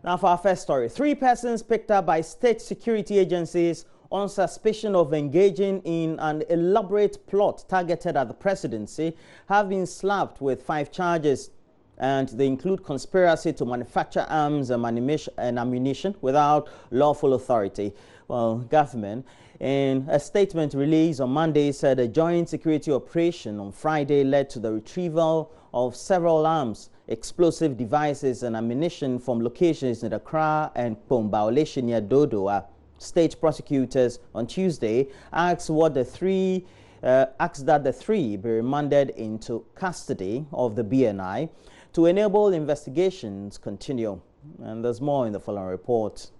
Now for our first story, 3 persons picked up by state security agencies on suspicion of engaging in an elaborate plot targeted at the presidency have been slapped with 5 charges. And they include conspiracy to manufacture arms and ammunition without lawful authority. Well, government, in a statement released on Monday, said a joint security operation on Friday led to the retrieval of several arms, explosive devices and ammunition from locations in Accra and Pombaoleshi near Dodoa. State prosecutors on Tuesday asked that the 3 be remanded into custody of the BNI to enable investigations continue. And there's more in the following report.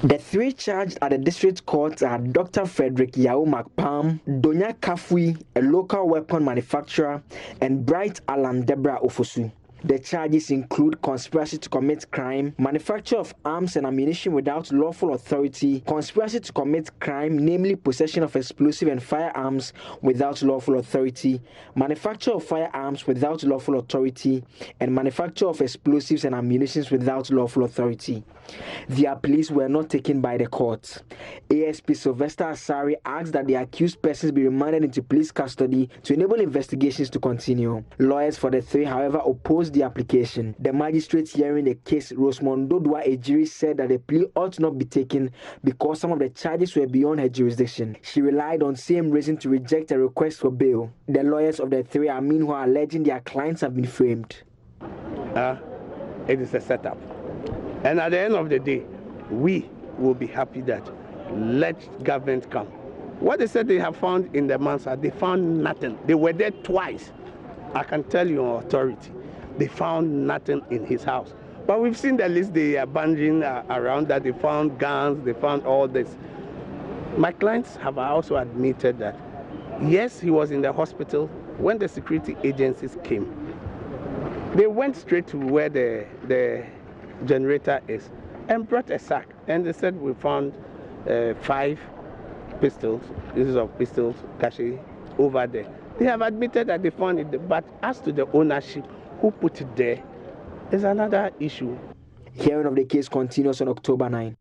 The 3 charged at the district court are Dr. Frederick Yao Makpam, Donya Kafui, a local weapon manufacturer, and Bright Alan Deborah Ofosu. The charges include conspiracy to commit crime, manufacture of arms and ammunition without lawful authority, conspiracy to commit crime, namely possession of explosive and firearms without lawful authority, manufacture of firearms without lawful authority, and manufacture of explosives and ammunition without lawful authority. Their pleas were not taken by the court. ASP Sylvester Asari asked that the accused persons be remanded into police custody to enable investigations to continue. Lawyers for the 3, however, opposed the application. The magistrate hearing the case, Rosemond Dodua Ejiri, said that the plea ought not be taken because some of the charges were beyond her jurisdiction. She relied on same reason to reject a request for bail. The lawyers of the 3 are meanwhile alleging their clients have been framed. It is a setup. And at the end of the day, we will be happy that let government come. What they said they have found in the Mansard, they found nothing. They were there twice. I can tell you on authority. They found nothing in his house. But we've seen the list they are banding around that they found guns, they found all this. My clients have also admitted that, yes, he was in the hospital when the security agencies came. They went straight to where the generator is and brought a sack. And they said we found 5 pistols, pieces of pistols, cache over there. They have admitted that they found it, but as to the ownership, who put it there, is another issue. Hearing of the case continues on October 9.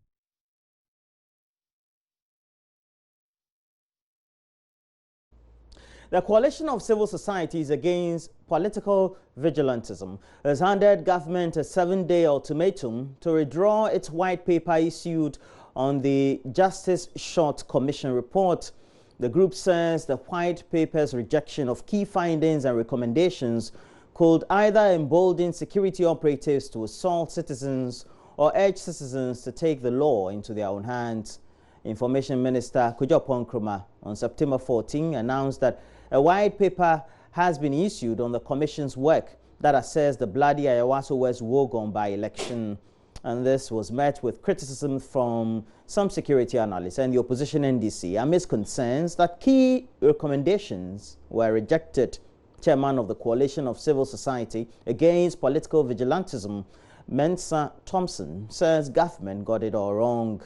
The Coalition of Civil Societies Against Political Vigilantism has handed government a 7-day ultimatum to withdraw its white paper issued on the Justice Short Commission report. The group says the white paper's rejection of key findings and recommendations could either embolden security operatives to assault citizens or urge citizens to take the law into their own hands. Information Minister Kujapon Nkrumah on September 14 announced that a white paper has been issued on the Commission's work that assessed the bloody Ayawaso West Wogon by-election. And this was met with criticism from some security analysts and the opposition NDC amidst concerns that key recommendations were rejected. Chairman of the Coalition of Civil Society Against Political Vigilantism, Mensa Thompson, says government got it all wrong.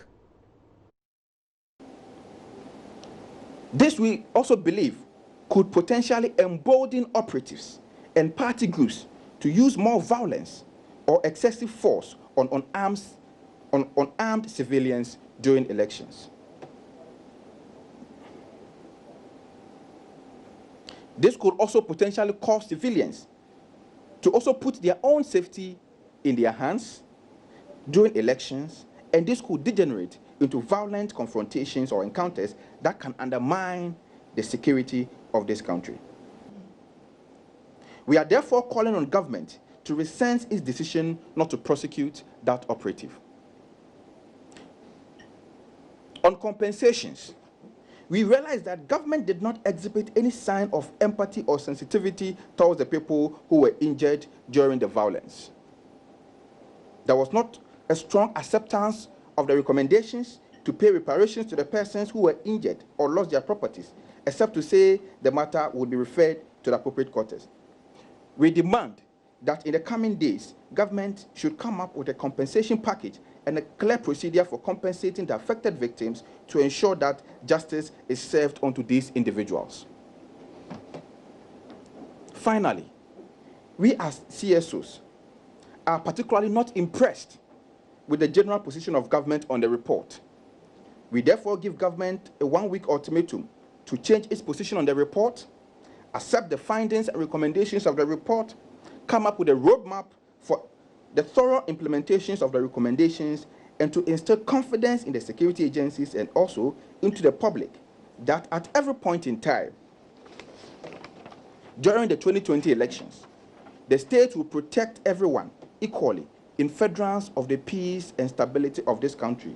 This we also believe could potentially embolden operatives and party groups to use more violence or excessive force on armed civilians during elections. This could also potentially cause civilians to also put their own safety in their hands during elections, and this could degenerate into violent confrontations or encounters that can undermine the security of this country. We are therefore calling on government to rescind its decision not to prosecute that operative. On compensations, we realize that government did not exhibit any sign of empathy or sensitivity towards the people who were injured during the violence. There was not a strong acceptance of the recommendations to pay reparations to the persons who were injured or lost their properties, except to say the matter would be referred to the appropriate quarters. We demand that in the coming days, government should come up with a compensation package and a clear procedure for compensating the affected victims to ensure that justice is served onto these individuals. Finally, we as CSOs are particularly not impressed with the general position of government on the report. We therefore give government a 1-week ultimatum to change its position on the report, accept the findings and recommendations of the report, come up with a roadmap for the thorough implementations of the recommendations, and to instill confidence in the security agencies and also into the public that at every point in time during the 2020 elections, the state will protect everyone equally in furtherance of the peace and stability of this country.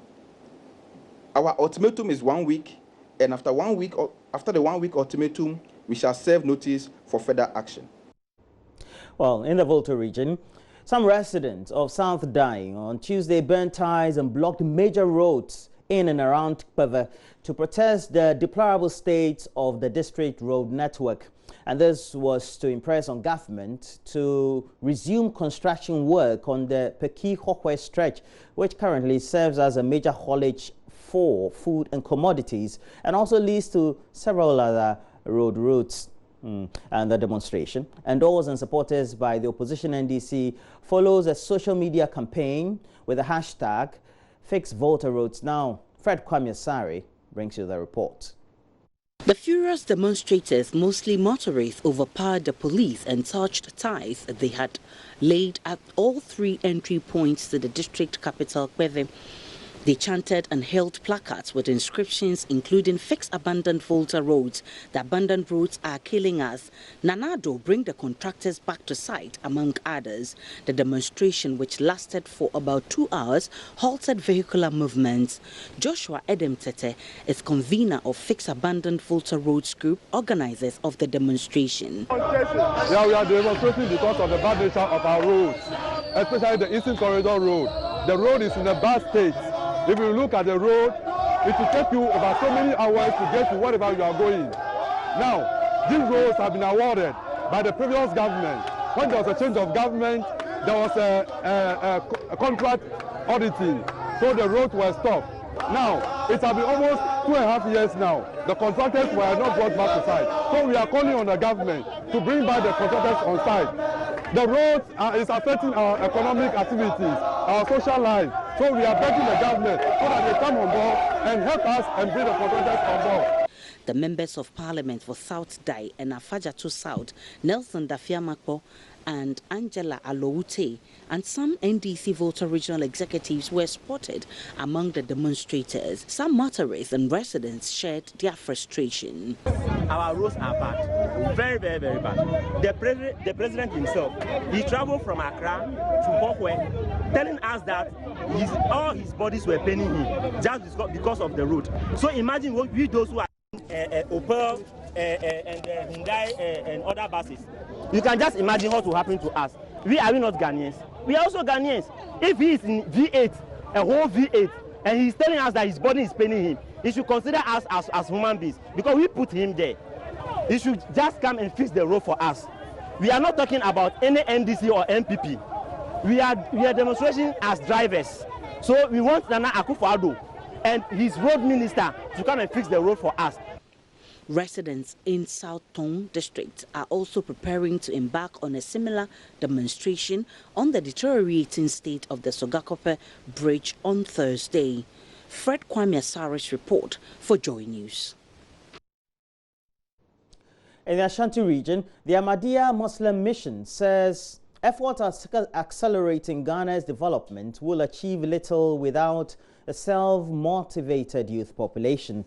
Our ultimatum is 1 week, and after the 1-week ultimatum, we shall serve notice for further action. Well, in the Volta region, some residents of South Dai on Tuesday burned ties and blocked major roads in and around Kpeve to protest the deplorable state of the district road network. And this was to impress on government to resume construction work on the Peki-Hokwe stretch, which currently serves as a major haulage for food and commodities and also leads to several other road routes. And the demonstration, endorsed and supported by the opposition NDC, follows a social media campaign with the hashtag Fix Volta Roads Now. Fred Kwame brings you the report. The furious demonstrators, mostly motorists, overpowered the police and touched ties they had laid at all 3 entry points to the district capital, Kpeve. They chanted and held placards with inscriptions including "Fix abandoned Volta roads. The abandoned roads are killing us. Nanado, bring the contractors back to site," among others. The demonstration, which lasted for about 2 hours, halted vehicular movements. Joshua Edem Tete is convener of Fix Abandoned Volta Roads Group, organizers of the demonstration. Yeah, we are demonstrating because of the bad nature of our roads, especially the Eastern Corridor Road. The road is in a bad state. If you look at the road, it will take you about so many hours to get to wherever you are going. Now, these roads have been awarded by the previous government. When there was a change of government, there was a contract auditing, so the roads were stopped. Now, it has been almost 2.5 years now. The contractors were not brought back to site. So we are calling on the government to bring back the contractors on site. The roads is affecting our economic activities, our social life. So we are begging the government so that they come on board and help us and bring the contractors on board. The members of parliament for South Dai and Afajatu South, Nelson Dafiamakpo and Angela Alowute, and some NDC Volta regional executives were spotted among the demonstrators. Some motorists and residents shared their frustration. Our roads are bad, very, very, very bad. The president himself, he traveled from Accra to Hokwe, telling us that all his bodies were paining him just because of the road. So imagine we those who are Opel and Hyundai and other buses. You can just imagine what will happen to us. Are we not Ghanaians? We are also Ghanaians. If he is in V8, a whole V8, and he's telling us that his body is paining him, he should consider us as human beings because we put him there. He should just come and fix the road for us. We are not talking about any NDC or MPP. We are demonstrating as drivers. So we want Nana Akufo-Addo and his road minister to come and fix the road for us. Residents in South Tong district are also preparing to embark on a similar demonstration on the deteriorating state of the Sogakope Bridge on Thursday. Fred Kwame Asari's report for JoyNews. In the Ashanti region, the Ahmadiyya Muslim Mission says efforts at accelerating Ghana's development will achieve little without a self-motivated youth population.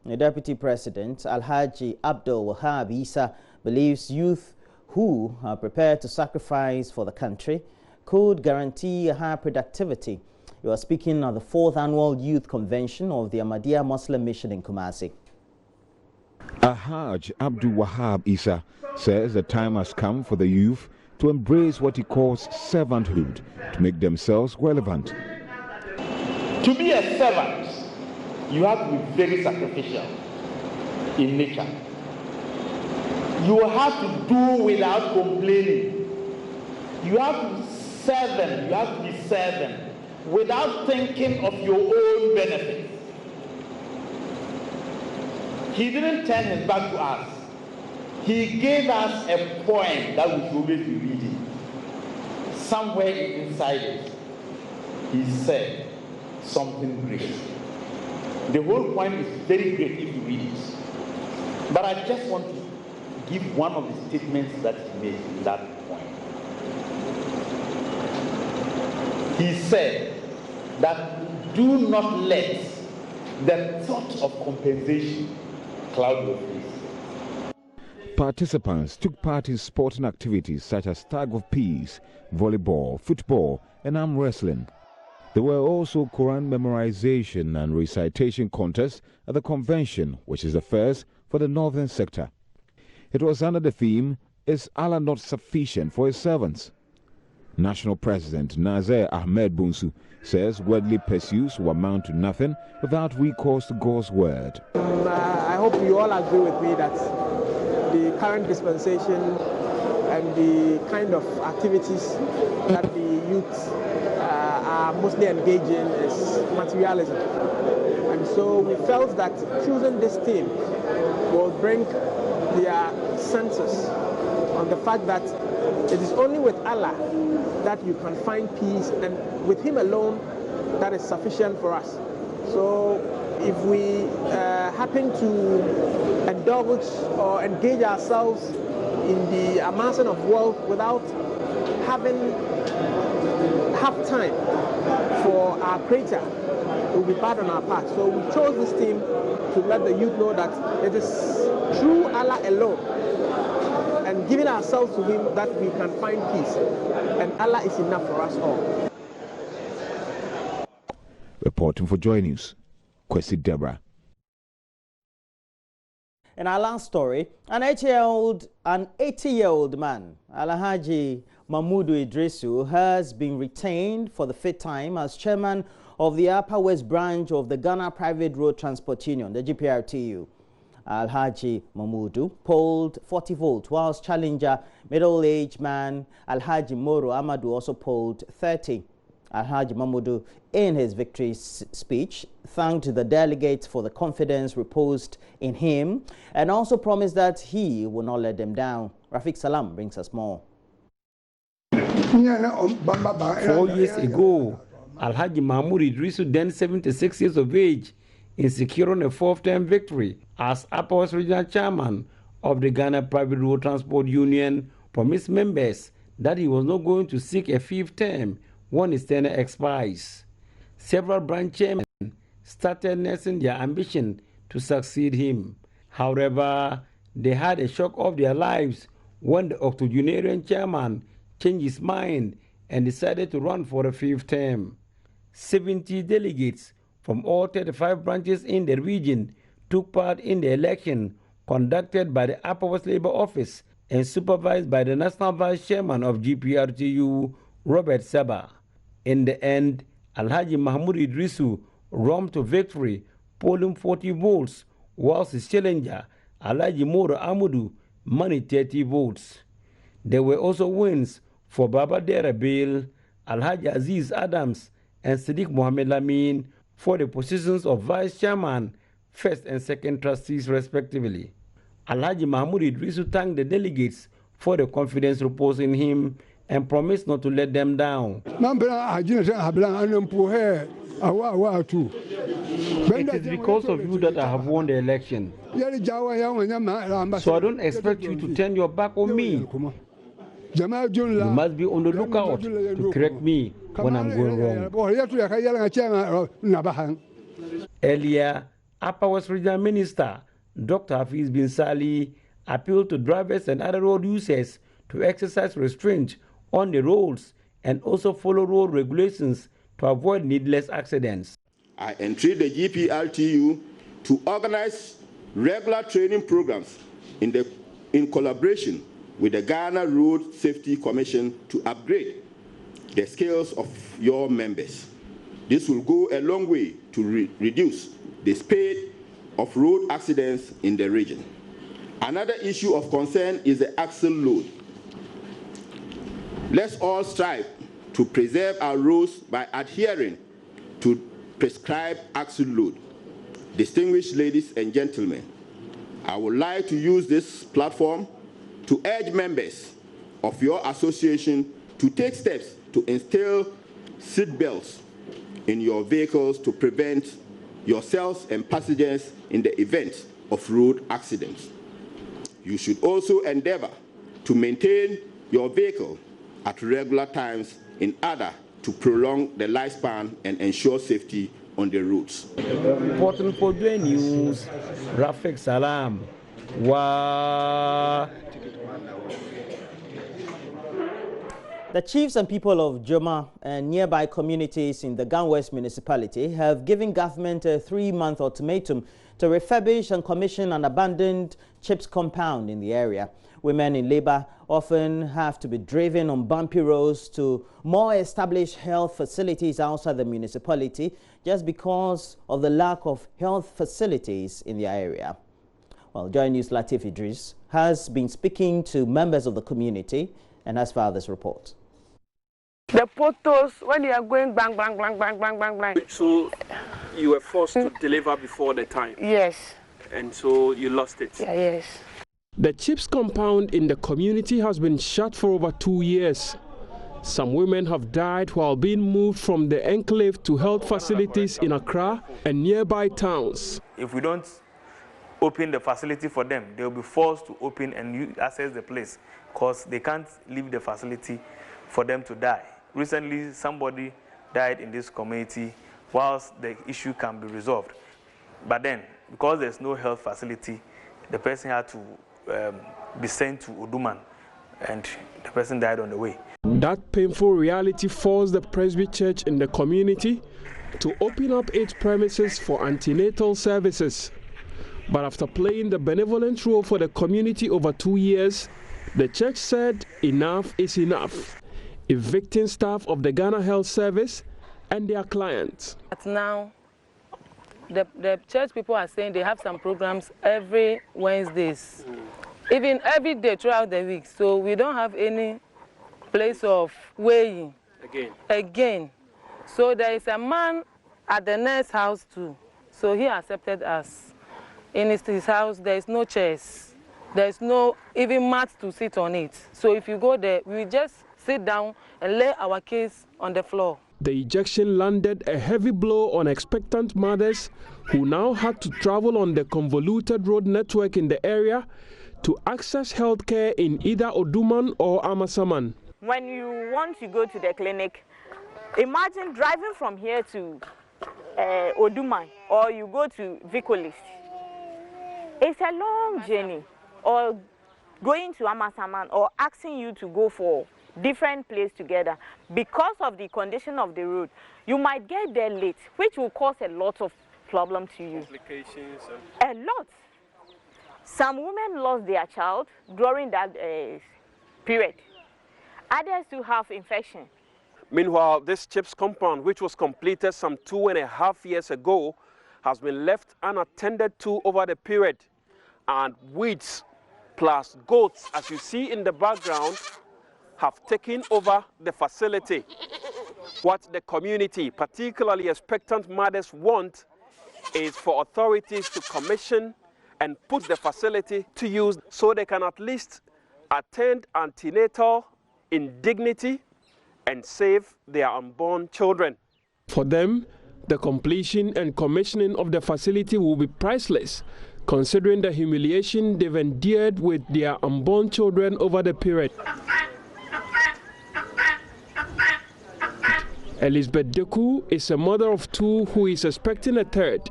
The Deputy President, Alhaji Abdul Wahab Isa, believes youth who are prepared to sacrifice for the country could guarantee a higher productivity. He was speaking at the 4th Annual Youth Convention of the Ahmadiyya Muslim Mission in Kumasi. Alhaji Abdul Wahab Isa says the time has come for the youth to embrace what he calls servanthood to make themselves relevant. To be a servant, you have to be very sacrificial in nature. You have to do without complaining. You have to serve them. You have to be servant without thinking of your own benefit. He didn't turn his back to us. He gave us a poem that we should always be reading somewhere inside it. he said something great. The whole point is very great if you read it. But I just want to give one of the statements that he made in that point. He said that do not let the thought of compensation cloud your face. Participants took part in sporting activities such as tag of peace, volleyball, football, and arm wrestling. There were also Quran memorization and recitation contests at the convention, which is the first for the northern sector. It was under the theme, "Is Allah not sufficient for his servants?" National President Nazir Ahmed Bunsu says worldly pursuits will amount to nothing without recourse to God's word. I hope you all agree with me that the current dispensation and the kind of activities that the youth are mostly engaged in is materialism. And so we felt that choosing this theme will bring their senses on the fact that it is only with Allah that you can find peace, and with Him alone that is sufficient for us. So if we happen to indulge or engage ourselves in the amassing of wealth without having time for our Creator, it will be bad on our part. So we chose this theme to let the youth know that it is through Allah alone and giving ourselves to Him that we can find peace. And Allah is enough for us all. Reporting for JoyNews, Kwesi Deborah. In our last story, an 80-year-old man, Alhaji Mahmudu Idrisu, has been retained for the fifth time as chairman of the Upper West branch of the Ghana Private Road Transport Union, the GPRTU. Alhaji Mahmudu polled 40 votes, whilst challenger middle-aged man Alhaji Moro Amadu also polled 30. Alhaji Mahmudu, in his victory speech, thanked the delegates for the confidence reposed in him and also promised that he will not let them down. Rafiq Salam brings us more. 4 years ago, Alhaji Mahmoud Idrisu, then 76 years of age, in securing a fourth-term victory as Upper West Regional Chairman of the Ghana Private Road Transport Union, promised members that he was not going to seek a fifth term when his tenure expires. Several branch chairmen started nursing their ambition to succeed him. However, they had a shock of their lives when the octogenarian chairman changed his mind and decided to run for a fifth term. 70 delegates from all 35 branches in the region took part in the election conducted by the Upper West Labour Office and supervised by the National Vice Chairman of GPRTU, Robert Seba. In the end, Alhaji Mahmoud Idrisu romped to victory, polling 40 votes, whilst his challenger, Alhaji Moro Amudu, managed 30 votes. There were also wins for Baba Derabil, Alhaji Aziz Adams, and Siddiq Mohamed Lamin for the positions of Vice Chairman, First and Second Trustees, respectively. Alhaji Mahmoud Idrisu thanked the delegates for the confidence reposed in him and promised not to let them down. It is because of you that I have won the election. So I don't expect you to turn your back on me. You must be on the lookout to correct me when I'm going wrong. Earlier, Upper West Regional Minister Dr. Hafiz bin Sali appealed to drivers and other road users to exercise restraint on the roads and also follow road regulations to avoid needless accidents. I entreat the GPRTU to organize regular training programs in collaboration with the Ghana Road Safety Commission to upgrade the skills of your members. This will go a long way to reduce the speed of road accidents in the region. Another issue of concern is the axle load. Let's all strive to preserve our roads by adhering to prescribed axle load. Distinguished ladies and gentlemen, I would like to use this platform to urge members of your association to take steps to instill seat belts in your vehicles to prevent yourselves and passengers in the event of road accidents. You should also endeavor to maintain your vehicle at regular times in order to prolong the lifespan and ensure safety on the roads. Reporting for JoyNews, Rafik Salam. The chiefs and people of Joma and nearby communities in the Gan West municipality have given government a 3-month ultimatum to refurbish and commission an abandoned chips compound in the area. Women in labor often have to be driven on bumpy roads to more established health facilities outside the municipality just because of the lack of health facilities in the area. Well, JoyNews' Latif Idris has been speaking to members of the community and has filed this report. The photos, when you are going bang, bang, bang, bang, bang, bang, bang. So you were forced to deliver before the time? Yes. And so you lost it? Yeah, yes. The chips compound in the community has been shut for over 2 years. Some women have died while being moved from the enclave to health facilities in Accra and nearby towns. If we don't open the facility for them, they will be forced to open and access the place because they can't leave the facility for them to die. Recently, somebody died in this community whilst the issue can be resolved. But then, because there's no health facility, the person had to be sent to Oduman, and the person died on the way. That painful reality forced the Presby Church in the community to open up its premises for antenatal services. But after playing the benevolent role for the community over 2 years, the church said enough is enough, evicting staff of the Ghana Health Service and their clients. But now, the church people are saying they have some programs every Wednesdays, even every day throughout the week. So we don't have any place of weighing again. So there is a man at the nurse house too. So he accepted us. In his house, there is no chairs. There is no even mat to sit on it. So if you go there, we just sit down and lay our case on the floor. The ejection landed a heavy blow on expectant mothers who now had to travel on the convoluted road network in the area to access health care in either Oduman or Amasaman. When you want to go to the clinic, imagine driving from here to Oduman, or you go to Vicolis. It's a long journey, or going to Amasaman, or asking you to go for different place together. Because of the condition of the road, you might get there late, which will cause a lot of problem to you. Complications. A lot. Some women lost their child during that period. Others who have infection. Meanwhile, this chips compound, which was completed some 2.5 years ago, has been left unattended to over the period. And weeds plus goats, as you see in the background, have taken over the facility. What the community, particularly expectant mothers, want is for authorities to commission and put the facility to use so they can at least attend antenatal in dignity and save their unborn children. For them, the completion and commissioning of the facility will be priceless, considering the humiliation they've endured with their unborn children over the period. Elizabeth Deku is a mother of 2 who is expecting a third.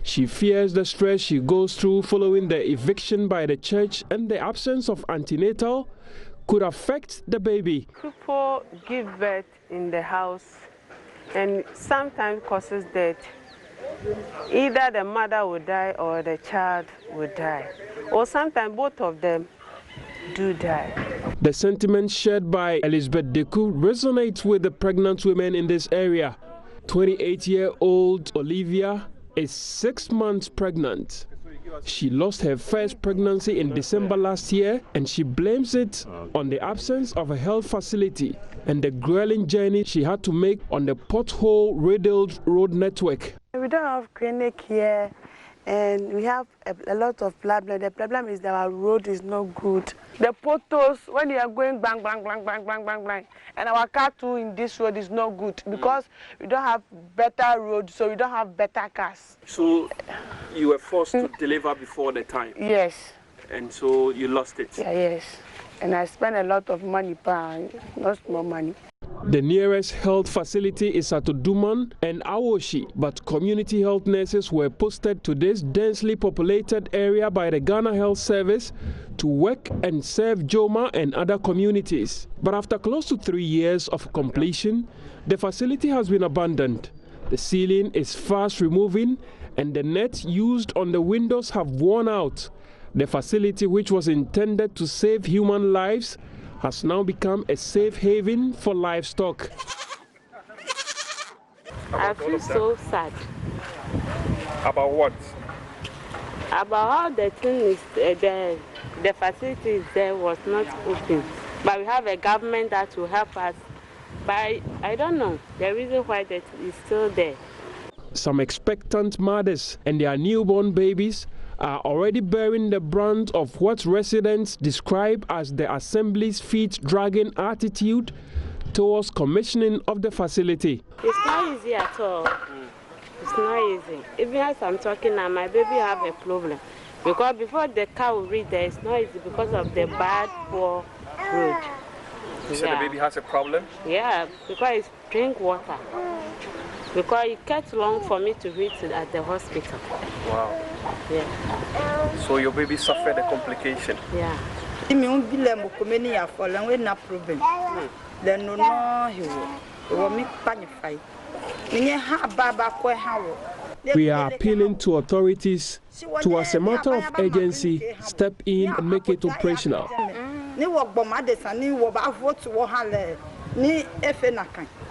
She fears the stress she goes through following the eviction by the church and the absence of antenatal could affect the baby. People give birth in the house and sometimes causes death. Either the mother will die or the child will die. Or sometimes both of them do die. The sentiment shared by Elizabeth Deku resonates with the pregnant women in this area. 28-year-old Olivia is 6 months pregnant. She lost her first pregnancy in December last year, and she blames it on the absence of a health facility and the grueling journey she had to make on the pothole-riddled road network. We don't have clinic here, and we have a lot of problem. The problem is that our road is not good. The potholes, when you are going bang, bang, bang, bang, bang, bang, bang, and our car too in this road is not good because we don't have better roads, so we don't have better cars. So you were forced to deliver before the time? Yes. And so you lost it? Yeah, yes. And I spent a lot of money, not small money. The nearest health facility is at Oduman and Awoshi, but community health nurses were posted to this densely populated area by the Ghana Health Service to work and serve Joma and other communities. But after close to 3 years of completion, the facility has been abandoned. The ceiling is fast removing and the nets used on the windows have worn out. The facility, which was intended to save human lives, has now become a safe haven for livestock. I feel so sad. About what? About how the thing is, the facilities there was not open. But we have a government that will help us. But I don't know the reason why that is still there. Some expectant mothers and their newborn babies are already bearing the brunt of what residents describe as the Assembly's feet-dragging attitude towards commissioning of the facility. It's not easy at all. It's not easy. Even as I'm talking now, my baby have a problem. Because before the car will reach there, it's not easy because of the bad, poor road. You said the baby has a problem? Yeah, because it's drink water. Because it gets long for me to reach it at the hospital. Wow. Yeah. So your baby suffered a complication? Yeah. We are appealing to authorities to, as a matter of urgency, step in and make it operational.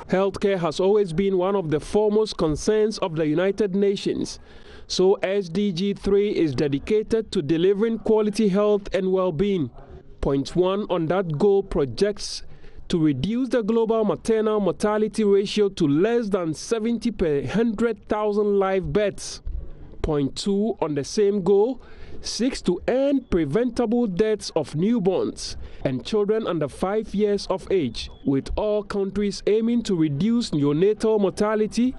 Healthcare has always been one of the foremost concerns of the United Nations. So SDG 3 is dedicated to delivering quality health and well-being. Point 1 on that goal projects to reduce the global maternal mortality ratio to less than 70 per 100,000 live births. Point 2 on the same goal seeks to end preventable deaths of newborns and children under 5 years of age, with all countries aiming to reduce neonatal mortality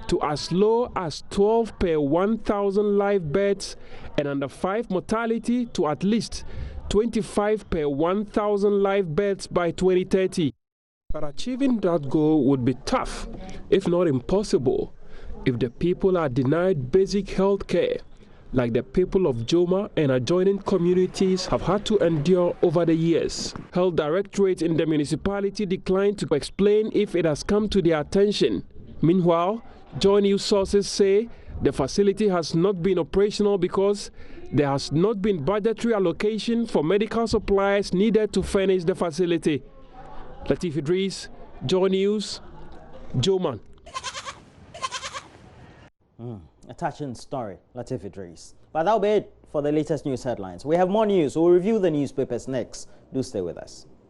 to as low as 12 per 1,000 live births and under 5 mortality to at least 25 per 1,000 live births by 2030. But achieving that goal would be tough, if not impossible, if the people are denied basic health care, like the people of Joma and adjoining communities have had to endure over the years. Health Directorate in the municipality declined to explain if it has come to their attention. Meanwhile, JoyNews sources say the facility has not been operational because there has not been budgetary allocation for medical supplies needed to furnish the facility. Latif Idris, JoyNews, Joman. A touching story, Latif Idris. But that'll be it for the latest news headlines. We have more news. We'll review the newspapers next. Do stay with us.